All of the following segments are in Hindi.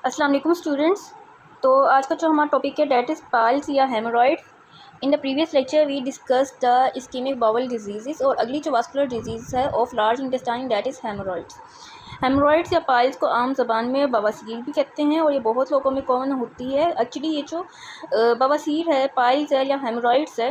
अस्सलाम वालेकुम स्टूडेंट्स। तो आज का जो हमारा टॉपिक है डैट इज़ पाइल्स या haemorrhoids. In the previous lecture we discuss the ischaemic bowel disease और अगली जो वास्कुलर डिजीज़ है of large intestine that is haemorrhoids. Haemorrhoids या पाइल्स को आम ज़बान में बवासीर भी कहते हैं और ये बहुत लोगों में कॉमन होती है। एक्चुअली ये जो बवासीर है, पाइल्स है या हेमोरॉइड्स है,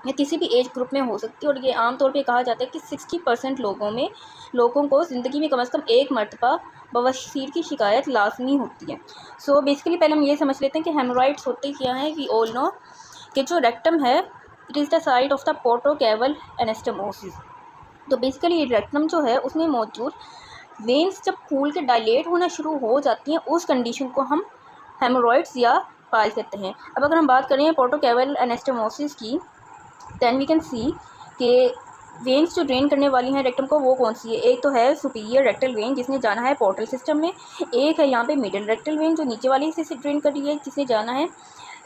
ये किसी भी एज ग्रुप में हो सकती है और ये आम तौर पे कहा जाता है कि 60% लोगों को ज़िंदगी में कम से कम एक मरतबा बवासीर की शिकायत लाजमी होती है। सो बेसिकली पहले हम ये समझ लेते हैं कि हेमोरॉइड्स होते क्या हैं। वी ऑल नो कि जो रेक्टम है it is the site of the portocaval anastomosis. तो बेसिकली ये रेक्टम जो है उसमें मौजूद वेन्स जब फूल के डायलेट होना शुरू हो जाती हैं उस कंडीशन को हम हेमोरॉइड्स या पाइल्स कहते हैं। अब अगर हम बात करें पोर्टोकेवल एनास्टोमोसिस की, दैन वी कैन सी कि वेन्स जो ड्रेन करने वाली हैं रेक्टम को वो कौन सी है। एक तो है सुपीरियर रेक्टल वेन जिसने जाना है पोर्टल सिस्टम में, एक है यहाँ पे मिडिल रेक्टल वेन जो नीचे वाली से ड्रेन कर रही है जिसने जाना है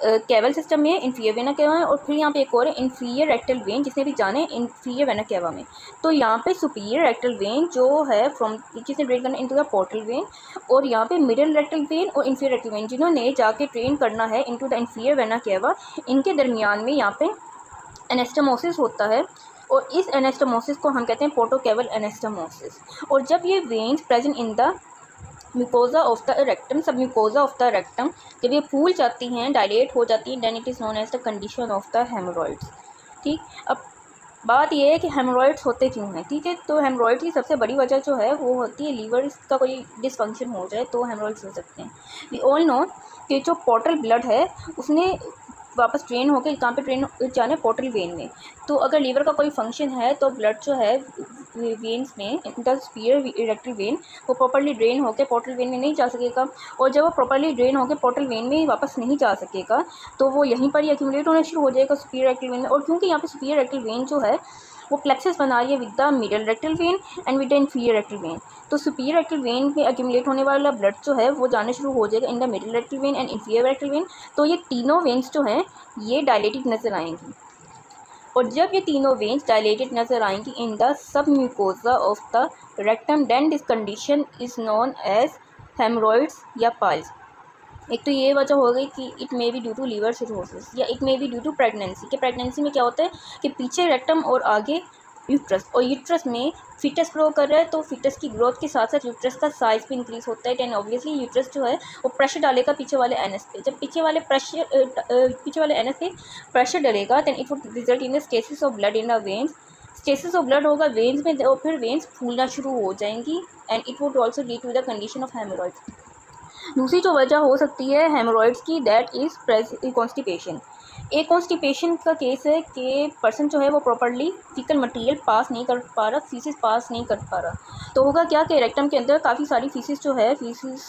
कैवल सिस्टम में, इन्फीरियर वेना केवा में, और फिर यहाँ पे एक और है इन्फीरियर रेक्टल वेन जिसने भी जाना है इन्फीरियर वेना केवा में। तो यहाँ पे सुपीरियर रेक्टल वेन जो है फ्रॉम जिसने ड्रेन करना इनटू द पोर्टल वेन, और यहाँ पे मिडिल रेक्टल वेन और इन्फीरियर रेक्टल वेन जिन्होंने जाके ट्रेन करना है into the inferior vena cava, इनके दरमियान में यहाँ पे एनास्टोमोसिस होता है और इस एनास्टोमोसिस को हम कहते हैं पोर्टोकेवल एनास्टोमोसिस। और जब ये veins present in the mucosa of the rectum, सब म्यूकोजा ऑफ द रेक्टम जब ये फूल जाती हैं, डायलेट हो जाती हैं, then it is known as the condition of the haemorrhoids. ठीक, अब बात ये है कि हेमोरॉइड्स होते क्यों हैं। ठीक है, तो हेमोरॉइड्स की सबसे बड़ी वजह जो है वो होती है लीवर का कोई डिसफंक्शन हो जाए तो हेमोरॉइड्स हो सकते हैं। वी ऑल नो कि जो पोर्टल ब्लड है उसने वापस ट्रेन होकर कहाँ पे ट्रेन जाना है, पोर्टल वेन में। तो अगर लीवर का कोई फंक्शन है तो ब्लड जो है वेन्स में द सुपीरियर रेक्टल वेन वो प्रॉपर्ली ड्रेन होकर पोर्टल वेन में नहीं जा सकेगा, और जब वो प्रॉपर्ली ड्रेन होकर पोर्टल वेन में वापस नहीं जा सकेगा तो वो यहीं पर ही एक्यूमुलेट होना शुरू हो जाएगा सुपीरियर रेक्टल वेन में। और क्योंकि यहाँ पे सुपीरियर रेक्टल वेन जो है वो प्लेक्सस बना रही है with the middle rectal vein and with the inferior rectal vein, तो सुपीरियर रेक्टल वेन में एक्यूमुलेट होने वाला ब्लड जो है वो जाना शुरू हो जाएगा in the middle rectal vein and inferior rectal vein. तो ये तीनों वेन्स जो हैं ये डायलेटेड नज़र आएंगी, और जब ये तीनों वेन्स डायलेटेड नज़र आएंगी इन द सब mucosa of the rectum, then this condition is known as haemorrhoids या पाइल्स। एक तो ये वजह हो गई कि it may be due to liver cirrhosis या it may be due to pregnancy, कि प्रेगनेंसी में क्या होता है कि पीछे रेक्टम और आगे यूट्रस, और यूट्रस में फिटस ग्रो कर रहा है, तो फिटस की ग्रोथ के साथ साथ यूट्रस का साइज़ भी इंक्रीज़ होता है। एंड ऑब्वियसली यूट्रस जो है वो प्रेशर डालेगा पीछे वाले एनएस पे। जब पीछे वाले एनएस पे प्रेशर डलेगा then it would result in the stasis of blood in the veins. Stasis of blood होगा वेन्स में और फिर वेन्स फूलना शुरू हो जाएंगी and it would also lead to the condition of haemorrhoids. दूसरी जो वजह हो सकती है हेमोरॉइड्स की दैट इज़ कॉन्स्टिपेशन। एक कॉन्स्टिपेशन का केस है कि पर्सन जो है वो प्रॉपर्ली फीकल मटेरियल पास नहीं कर पा रहा, फीसिस पास नहीं कर पा रहा। तो होगा क्या कि रेक्टम के अंदर काफ़ी सारी फीसिस जो है फीसिस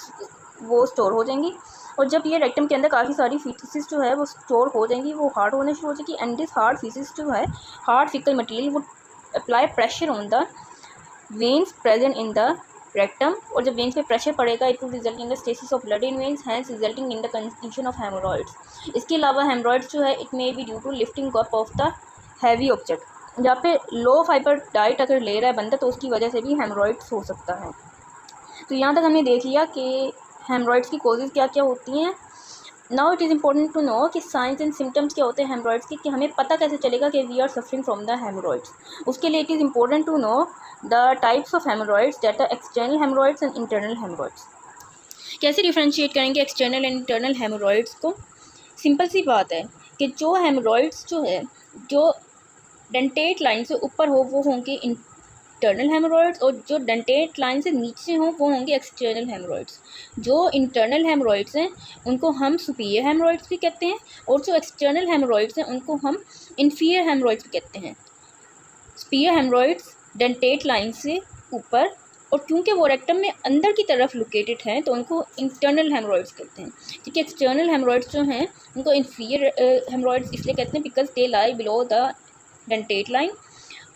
वो स्टोर हो जाएंगी, और जब ये रेक्टम के अंदर काफ़ी सारी फीसिस जो है वो स्टोर हो जाएंगी वो हार्ड होना शुरू हो जाएगी एंड दिस हार्ड फीसिस जो है hard faecal material would apply pressure on the veins present in the rectum, और जब वेन्स पे प्रेशर पड़ेगा it will result in the stasis of blood in veins hence resulting in the condition of haemorrhoids. इसके अलावा हेमोरॉइड्स जो है it may be due to lifting up of the heavy object, जहाँ पे लो फाइबर डाइट अगर ले रहा है बंदा तो उसकी वजह से भी हेमोरॉइड्स हो सकता है। तो यहाँ तक हमने देख लिया कि हेमोरॉइड्स की कॉजेज़ क्या क्या होती हैं। Now it is important to know कि साइंस एंड सिम्टम्स क्या होते हैं हेमोरॉइड्स की, कि हमें पता कैसे चलेगा कि we are suffering from the haemorrhoids. उसके लिए it is important to know the types of haemorrhoids that are external haemorrhoids and internal haemorrhoids. कैसे डिफ्रेंशिएट करेंगे एक्सटर्नल एंड इंटरनल हेमोरॉइड्स को? सिंपल सी बात है कि जो हेमोरॉइड्स जो है जो डेंटेट लाइन से ऊपर हो वो होंगे इंटरनल हेमोरॉइड्स, और जो डेंटेट लाइन से नीचे हों वो होंगे एक्सटर्नल हेमोरॉइड्स। जो इंटरनल हेमोरॉइड्स हैं उनको हम सुपीरियर हेमोरॉइड्स भी कहते हैं, और जो एक्सटर्नल हेमोरॉइड्स हैं उनको हम इन्फीरियर हेमोरॉइड्स भी कहते हैं। सुपीरियर हेमोरॉइड्स डेंटेट लाइन से ऊपर, और क्योंकि वो रेक्टम में अंदर की तरफ लोकेटेड हैं तो उनको इंटरनल हेमोरॉइड्स कहते हैं। ठीक है, एक्सटर्नल हेमोरॉइड्स जो हैं उनको इन्फीरियर हेमोरॉइड्स इसलिए कहते हैं because they lie below the dentate line,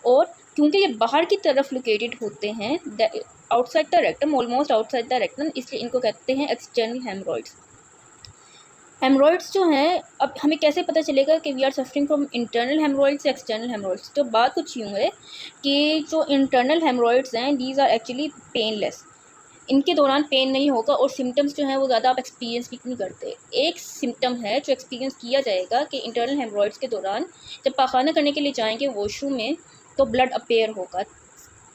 और क्योंकि ये बाहर की तरफ लोकेटेड होते हैं outside the rectum, almost outside the rectum, इसलिए इनको कहते हैं एक्सटर्नल हेमोरॉइड्स। हेमोरॉइड्स जो हैं अब हमें कैसे पता चलेगा कि we are suffering from internal haemorrhoids या एक्सटर्नल हेमोरॉइड्स? तो बात कुछ यूँ है कि जो इंटरनल हेमोरॉइड्स हैं दीज आर एक्चुअली पेनलेस। इनके दौरान पेन नहीं होगा और सिम्टम्स जो हैं वो ज़्यादा आप एक्सपीरियंस भी नहीं करते। एक सिम्टम है जो एक्सपीरियंस किया जाएगा कि इंटरनल हेमरॉइड्स के दौरान जब पाखाना करने के लिए जाएंगे वॉशरूम में तो ब्लड अपेयर होगा,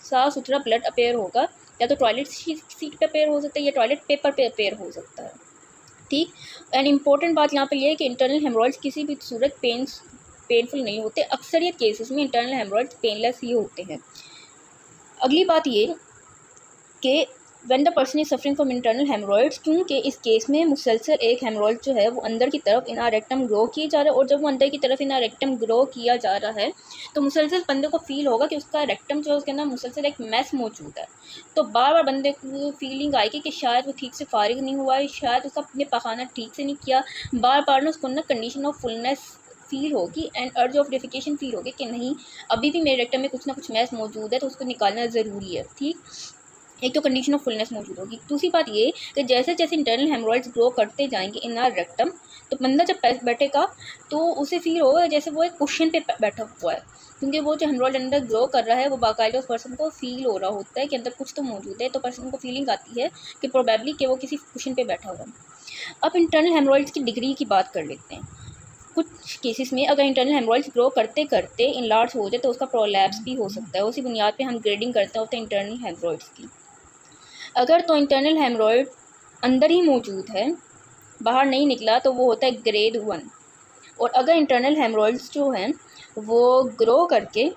साफ़ सुथरा ब्लड अपेयर होगा, या तो टॉयलेट सीट पे अपेयर हो सकता है या टॉयलेट पेपर पे अपेयर हो सकता है। ठीक। एंड इम्पॉर्टेंट बात यहाँ पे ये है कि इंटरनल हेमरॉइड्स किसी भी सूरत पेनफुल नहीं होते। अक्सरियत केसेस में इंटरनल हेमरॉइड्स पेनलेस ही होते हैं। अगली बात ये कि when the person is suffering from internal haemorrhoids, क्योंकि इस केस में मुसलसल एक हेमरॉइड जो है वो अंदर की तरफ इन रेक्टम ग्रो किए जा रहा है, और जब वो अंदर की तरफ इन रेक्टम ग्रो किया जा रहा है तो मुसलसल बंदे को फील होगा कि उसका रेक्टम जो है उसके अंदर मुसलसल एक मैस मौजूद है। तो बार बार बंदे को फीलिंग आएगी कि शायद वो ठीक से फारिग नहीं हुआ है, शायद उसका अपने पखाना ठीक से नहीं किया, बार बार ना उसको ना कंडीशन ऑफ फुलनेस फील होगी एंड अर्ज ऑफ डेफिकेशन फील होगी कि नहीं अभी भी मेरे रेक्टम में कुछ ना कुछ मैस मौजूद है तो उसको निकालना ज़रूरी है। ठीक। एक तो कंडीशन ऑफ फुलनेस मौजूद होगी। दूसरी बात ये कि जैसे जैसे इंटरनल हेमरॉइड्स ग्रो करते जाएंगे इन आर रेक्टम, तो बंदा जब बैठेगा तो उसे फील होगा जैसे वो एक कुशन पे बैठा हुआ है, क्योंकि वो जो हेमरॉइड अंदर ग्रो कर रहा है वो बाकायदा उस पर्सन को फील हो रहा होता है कि अंदर कुछ तो मौजूद है, तो पर्सन को फीलिंग आती है कि प्रोबेबली कि वो किसी कुशन पे बैठा हुआ है। अब इंटरनल हेमरॉइड्स की डिग्री की बात कर लेते हैं। कुछ केसेस में अगर इंटरनल हेमरॉइड्स ग्रो करते करते इनलार्ज हो जाए तो उसका प्रोलैप्स भी हो सकता है। उसी बुनियाद पे हम ग्रेडिंग करते होते हैं इंटरनल हेमरॉइड्स की। अगर तो इंटरनल हेमरॉइड अंदर ही मौजूद है, बाहर नहीं निकला, तो वो होता है ग्रेड 1। और अगर इंटरनल हेमरॉइड्स जो हैं वो ग्रो करके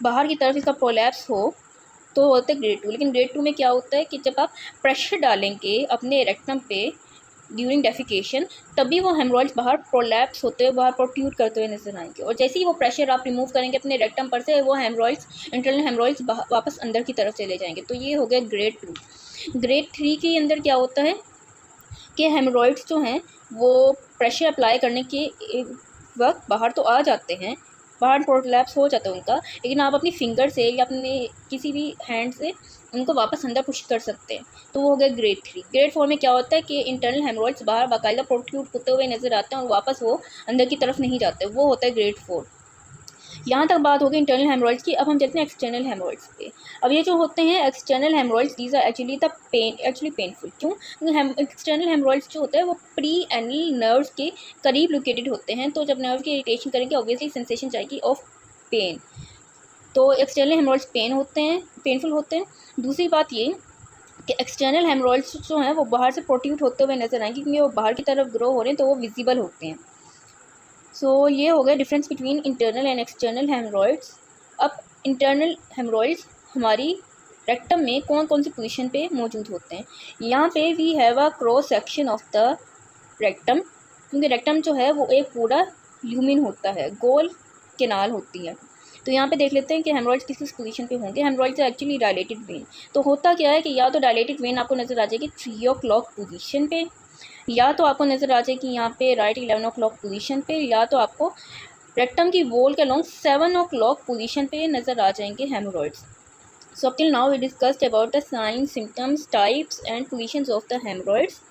बाहर की तरफ इसका प्रोलैप्स हो तो होता है ग्रेड 2। लेकिन ग्रेड 2 में क्या होता है कि जब आप प्रेशर डालेंगे अपने रेक्टम पे ड्यूरिंग डेफिकेशन तभी वो हेमरॉइड्स बाहर प्रोलैप्स होते हुए बाहर प्रोट्यूट करते हुए नजर आएंगे, और जैसे ही वो प्रेशर आप रिमूव करेंगे अपने रेक्टम पर से वो हेमरॉइड्स इंटरनल हेमरॉइड्स वापस अंदर की तरफ चले जाएंगे। तो ये हो गया ग्रेड 2। ग्रेड 3 के अंदर क्या होता है कि हेमरॉइड्स जो हैं वो प्रेशर अप्लाई करने के वक्त बाहर तो आ जाते हैं, बाहर प्रोलैप्स हो जाता है उनका, लेकिन आप अपनी फिंगर से या अपने किसी भी हैंड से उनको वापस अंदर पुश कर सकते हैं। तो वो हो गया ग्रेड 3। ग्रेड 4 में क्या होता है कि इंटरनल हेमरॉइड्स बाहर बाकायदा प्रोट्रूड होते हुए नजर आते हैं और वापस वो अंदर की तरफ नहीं जाते, वो होता है ग्रेड 4। यहाँ तक बात होगी इंटरनल हेमरॉइड्स की। अब हम चलते हैं एक्सटर्नल हेमरॉइड्स पे। अब ये जो होते हैं external haemorrhoids, these are actually painful. क्यों? क्योंकि एक्सटर्नल हेमरॉइड्स जो होता है वो प्री एनल नर्व्स के करीब लोकेटेड होते हैं, तो जब नर्व की इरिटेशन करेंगे ऑब्वियसली सेंसेशन जाएगी ऑफ पेन। तो एक्सटर्नल हेमरॉइड्स पेनफुल होते हैं। दूसरी बात ये कि एक्सटर्नल हेमरॉइड्स जो हैं वो बाहर से प्रोट्यूट होते हुए नजर आएंगे, क्योंकि वो बाहर की तरफ ग्रो हो रहे हैं तो वो विजिबल होते हैं। सो ये हो गया difference between internal and external haemorrhoids. अब इंटरनल हेमरॉइड्स हमारी रेक्टम में कौन कौन सी पोजीशन पे मौजूद होते हैं। यहाँ पे we have a cross section of the rectum, क्योंकि रेक्टम जो है वो एक पूरा ल्यूमिन होता है, गोल केनाल होती है। तो यहाँ पे देख लेते हैं कि हेमरॉइड्स किस किस पोजीशन पे होंगे। Haemorrhoids actually dilated when. तो होता क्या है कि या तो डायलेटेड वेन आपको नज़र आ जाएगी 3 o'clock पोजीशन पे, या तो आपको नज़र आ जाएगी यहाँ पे राइट 11 o'clock पोजीशन पे, या तो आपको रेक्टम की वॉल के अलोंग 7 o'clock पोजीशन पे नज़र आ जाएंगे haemorrhoids. So up till now we discussed about the signs, symptoms, types and positions of the haemorrhoids.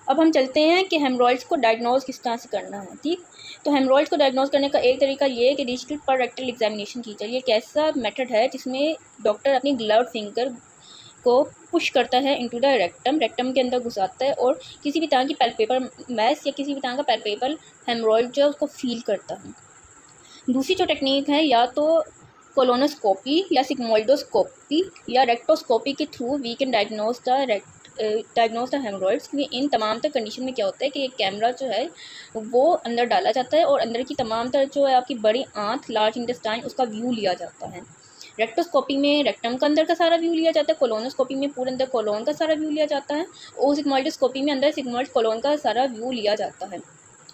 अब हम चलते हैं कि हेमरॉइड्स को डायग्नोज किस तरह से करना है। ठीक। तो हेमरॉइड्स को डायग्नोज करने का एक तरीका ये है कि डिजिटल पर रेक्टल एग्जामिनेशन की जाए। ये एक ऐसा मेथड है जिसमें डॉक्टर अपनी ग्लव्ड फिंगर को पुश करता है इनटू द रेक्टम के अंदर घुसाता है और किसी भी तरह की पैल्पेबल मैस या किसी भी तरह का पैल्पेबल हेमरॉइड जो है उसको फील करता है। दूसरी जो टेक्निक है या तो कोलोनोस्कोपी या सिग्मोइडोस्कोपी या रेक्टोस्कोपी के through we can diagnose the haemorrhoids. क्योंकि इन तमाम तर कंडीशन में क्या होता है कि एक कैमरा जो है वो अंदर डाला जाता है और अंदर की तमाम तर जो है आपकी बड़ी आंत, लार्ज इंटेस्टाइन, उसका व्यू लिया जाता है। रेक्टोस्कोपी में रेक्टम का अंदर का सारा व्यू लिया जाता है, कोलोनोस्कोपी में पूरे अंदर कोलोन का सारा व्यू लिया जाता है, और सिग्मोइडोस्कोपी में अंदर सिग्मोइड कोलोन का सारा व्यू लिया जाता है।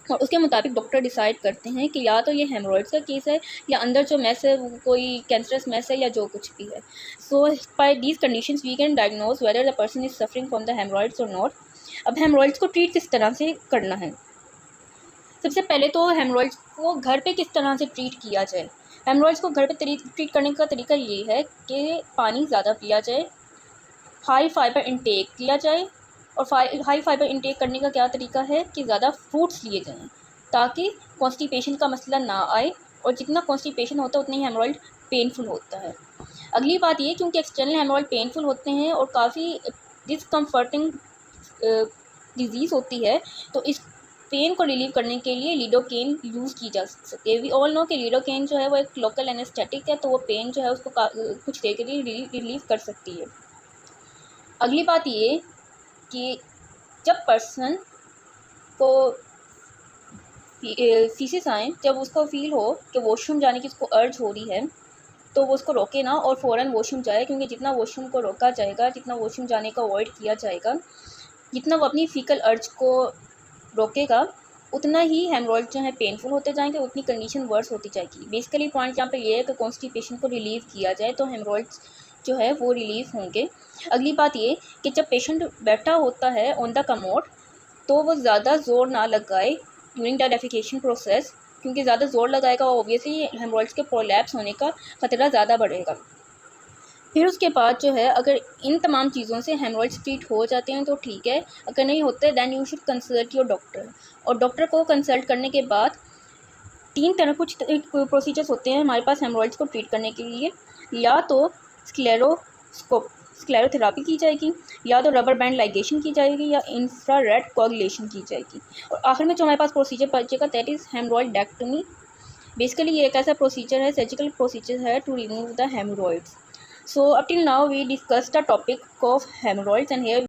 और उसके मुताबिक डॉक्टर डिसाइड करते हैं कि या तो ये हेमरॉइड्स का केस है या अंदर जो मैस है वो कोई कैंसरस मैस है या जो कुछ भी है। So by these conditions we can diagnose whether the person is suffering from the haemorrhoids और नॉट। अब हेमरॉइड्स को ट्रीट किस तरह से करना है। सबसे पहले तो हेमरॉइड्स को घर पे किस तरह से ट्रीट किया जाए। हेमरॉइड्स को घर पे ट्रीट करने का तरीका ये है कि पानी ज़्यादा पिया जाए, हाई फाइबर इंटेक किया जाए, और हाई फाइबर इंटेक करने का क्या तरीका है कि ज़्यादा फ्रूट्स लिए जाएं ताकि कॉन्स्टिपेशन का मसला ना आए, और जितना कॉन्स्टिपेशन होता है उतना ही हेमरॉइड पेनफुल होता है। अगली बात ये, क्योंकि एक्सटर्नल हेमरॉइड पेनफुल होते हैं और काफ़ी डिस्कम्फर्टिंग डिजीज़ होती है, तो इस पेन को रिलीव करने के लिए लिडोकेन यूज़ की जा सकती है। वी ऑल नो कि लिडोकेन जो है वो एक लोकल एनेस्थेटिक है, तो वो पेन जो है उसको कुछ देर के लिए रिलीव कर सकती है। अगली बात ये कि जब पर्सन को फीसिस आए, जब उसको फील हो कि वॉशरूम जाने की उसको अर्ज हो रही है, तो वो उसको रोके ना और फ़ौरन वॉशरूम जाए, क्योंकि जितना वॉशरूम को रोका जाएगा, जितना वॉशरूम जाने को अवॉइड किया जाएगा, जितना वो अपनी फीकल अर्ज को रोकेगा, उतना ही हेमरॉइड जो है पेनफुल होते जाएंगे, उतनी कंडीशन वर्स होती जाएगी। बेसिकली पॉइंट यहाँ पे ये है कि कॉन्स्टिपेशन को रिलीव किया जाए तो हेमरॉइड्स जो है वो रिलीव होंगे। अगली बात ये कि जब पेशेंट बैठा होता है ऑन द कमोड, तो वो ज़्यादा ज़ोर ना लगाए ड्यूरिंग द डेफिकेशन प्रोसेस, क्योंकि ज़्यादा ज़ोर लगाएगा ऑब्वियसली हेमरॉइड्स के प्रोलैप्स होने का ख़तरा ज़्यादा बढ़ेगा। फिर उसके बाद जो है अगर इन तमाम चीज़ों से हेमरॉइड्स ट्रीट हो जाते हैं तो ठीक है, अगर नहीं होते then you should consult your doctor. और डॉक्टर को कंसल्ट करने के बाद तीन तरह कुछ प्रोसीजर्स होते हैं हमारे पास हेमरॉइड्स को ट्रीट करने के लिए। या तो स्क्लेरोथेरापी की जाएगी, या तो रबर बैंड लाइगेशन की जाएगी, या इंफ्रारेड कोagulation की जाएगी। और आखिर में जो हमारे पास प्रोसीजर बचेगा दैट इज़ हेमरॉइडेक्टमी। बेसिकली ये एक ऐसा प्रोसीजर है, सर्जिकल प्रोसीजर है to remove the haemorrhoids. So up till now we discussed the topic of hemorrhoids, and here